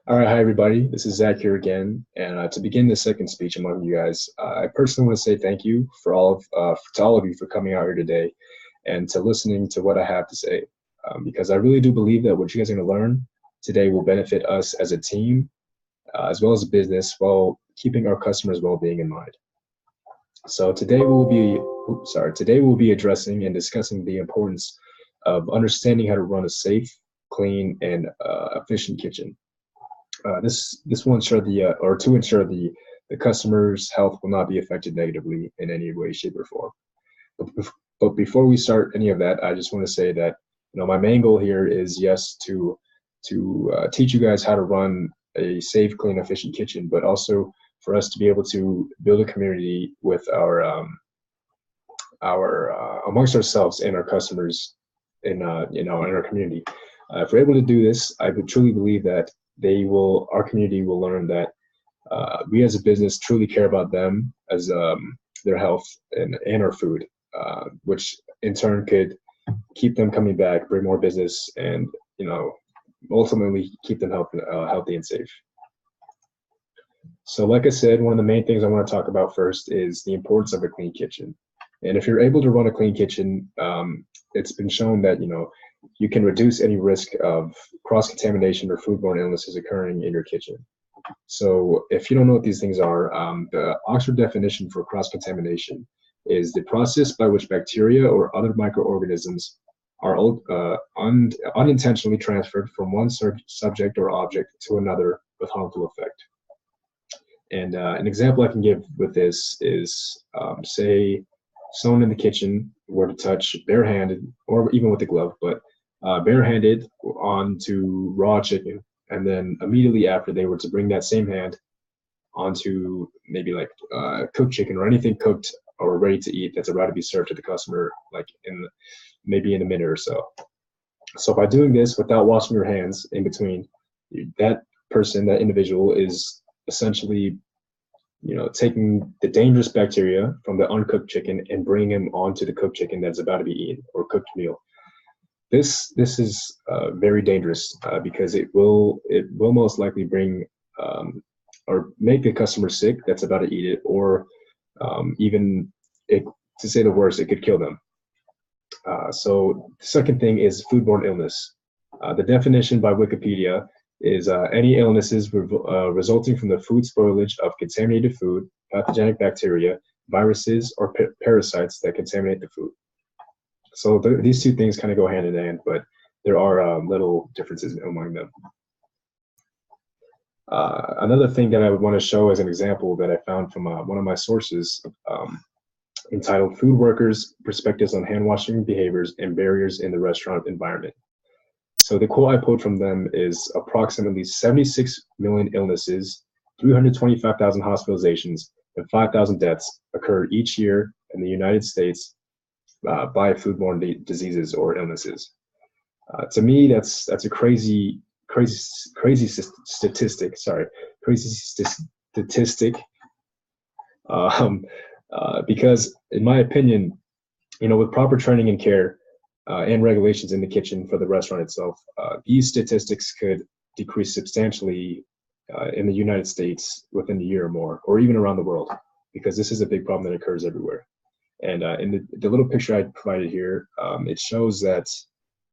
All right, hi everybody. This is Zach here again, and to begin the second speech among you guys, I personally want to say thank you for to all of you for coming out here today, and to listening to what I have to say, because I really do believe that what you guys are going to learn today will benefit us as a team, as well as a business, while keeping our customers' well-being in mind. So today we'll be addressing and discussing the importance of understanding how to run a safe, clean, and efficient kitchen. This will ensure to ensure the customer's health will not be affected negatively in any way, shape, or form. But before we start any of that, I just want to say that my main goal here is, yes, to teach you guys how to run a safe, clean, efficient kitchen, but also for us to be able to build a community with our amongst ourselves and our customers in in our community. If we're able to do this, I would truly believe that our community will learn that we as a business truly care about them as their health and our food, which in turn could keep them coming back, bring more business, and ultimately keep them healthy and safe. So like I said, one of the main things I want to talk about first is the importance of a clean kitchen. And if you're able to run a clean kitchen, it's been shown that you can reduce any risk of cross-contamination or foodborne illnesses occurring in your kitchen. So if you don't know what these things are, the Oxford definition for cross-contamination is the process by which bacteria or other microorganisms are unintentionally transferred from one subject or object to another with harmful effect. And an example I can give with this is, say, someone in the kitchen were to touch barehanded, or even with a glove, but barehanded onto raw chicken, and then immediately after they were to bring that same hand onto maybe like cooked chicken or anything cooked or ready to eat that's about to be served to the customer, like maybe in a minute or so. So by doing this without washing your hands in between, that individual is essentially taking the dangerous bacteria from the uncooked chicken and bringing them onto the cooked chicken that's about to be eaten, or cooked meal. This is very dangerous because it will most likely bring or make the customer sick that's about to eat it, or even to say the worst, it could kill them. So the second thing is foodborne illness. The definition by Wikipedia is any illnesses resulting from the food spoilage of contaminated food, pathogenic bacteria, viruses, or parasites that contaminate the food. So these two things kind of go hand in hand, but there are little differences among them. Another thing that I would want to show as an example that I found from one of my sources, entitled Food Workers' Perspectives on Hand Washing Behaviors and Barriers in the Restaurant Environment. So the quote I pulled from them is approximately 76 million illnesses, 325,000 hospitalizations, and 5,000 deaths occur each year in the United States by foodborne diseases or illnesses. To me, that's a crazy statistic. Sorry, crazy statistic. Because in my opinion, with proper training and care and regulations in the kitchen for the restaurant itself, these statistics could decrease substantially in the United States within a year or more, or even around the world, because this is a big problem that occurs everywhere. And in the little picture I provided here, it shows that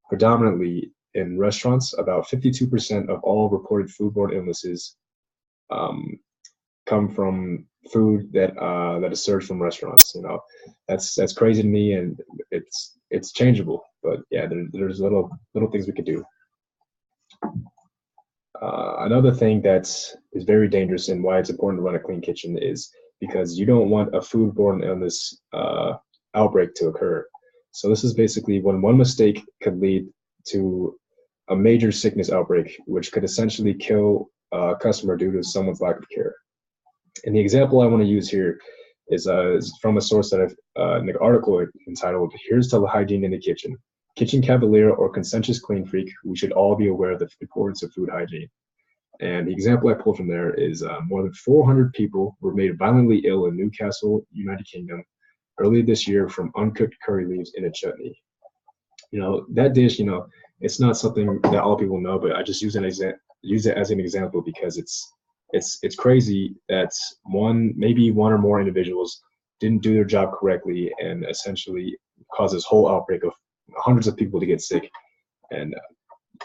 predominantly in restaurants, about 52% of all reported foodborne illnesses come from food that is served from restaurants. That's crazy to me, and it's changeable. But yeah, there's little things we could do. Another thing that is very dangerous and why it's important to run a clean kitchen is because you don't want a foodborne illness outbreak to occur. So this is basically when one mistake could lead to a major sickness outbreak, which could essentially kill a customer due to someone's lack of care. And the example I want to use here is from a source that an article entitled "Here's to Hygiene in the Kitchen. Kitchen Cavalier or Conscientious Clean Freak, we should all be aware of the importance of food hygiene." And the example I pulled from there is more than 400 people were made violently ill in Newcastle, United Kingdom, earlier this year from uncooked curry leaves in a chutney. That dish, it's not something that all people know, but I just use an use it as an example because it's crazy that maybe one or more individuals didn't do their job correctly and essentially caused this whole outbreak of hundreds of people to get sick. And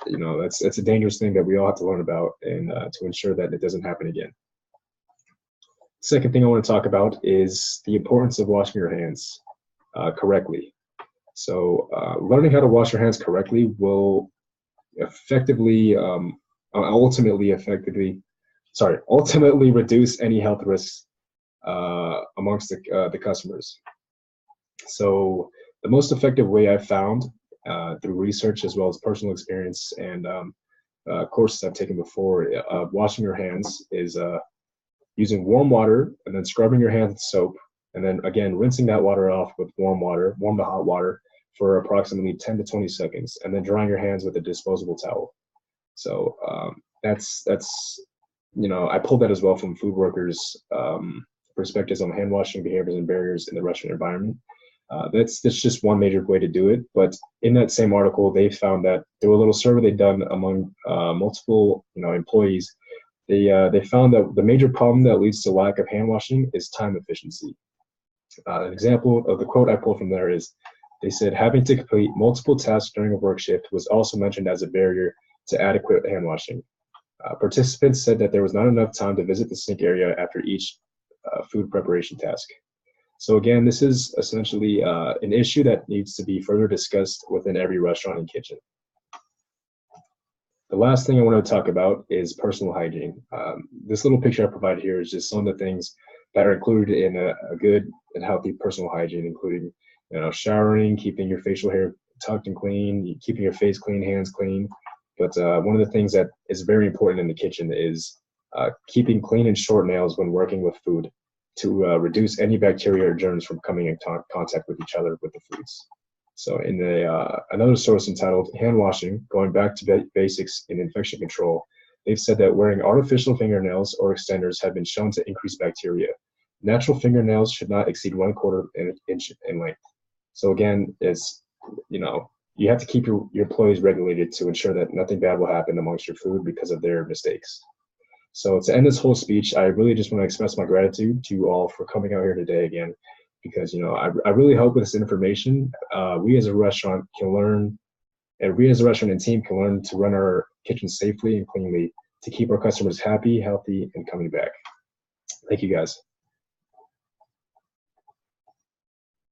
that's a dangerous thing that we all have to learn about, and to ensure that it doesn't happen again. Second thing I want to talk about is the importance of washing your hands correctly. So learning how to wash your hands correctly will ultimately reduce any health risks amongst the customers. So the most effective way I've found through research as well as personal experience and courses I've taken before of washing your hands is using warm water and then scrubbing your hands with soap, and then again rinsing that water off with warm to hot water for approximately 10 to 20 seconds, and then drying your hands with a disposable towel. So that's I pulled that as well from food workers' perspectives on hand washing behaviors and barriers in the restaurant environment. That's just one major way to do it. But in that same article, they found that through a little survey they'd done among multiple employees, they found that the major problem that leads to lack of hand washing is time efficiency. An example of the quote I pulled from there is, they said, having to complete multiple tasks during a work shift was also mentioned as a barrier to adequate hand washing. Participants said that there was not enough time to visit the sink area after each food preparation task. So again, this is essentially an issue that needs to be further discussed within every restaurant and kitchen. The last thing I want to talk about is personal hygiene. This little picture I provided here is just some of the things that are included in a good and healthy personal hygiene, including showering, keeping your facial hair tucked and clean, keeping your face clean, hands clean. But one of the things that is very important in the kitchen is keeping clean and short nails when working with food to reduce any bacteria or germs from coming in contact with each other with the foods. So in another source entitled Hand Washing, going back to basics in infection control, they've said that wearing artificial fingernails or extenders have been shown to increase bacteria. Natural fingernails should not exceed 1/4 inch in length. So again, you have to keep your employees regulated to ensure that nothing bad will happen amongst your food because of their mistakes. So to end this whole speech, I really just want to express my gratitude to you all for coming out here today again, because I really hope with this information, we as a restaurant can learn, and we as a restaurant and team can learn to run our kitchen safely and cleanly to keep our customers happy, healthy, and coming back. Thank you guys.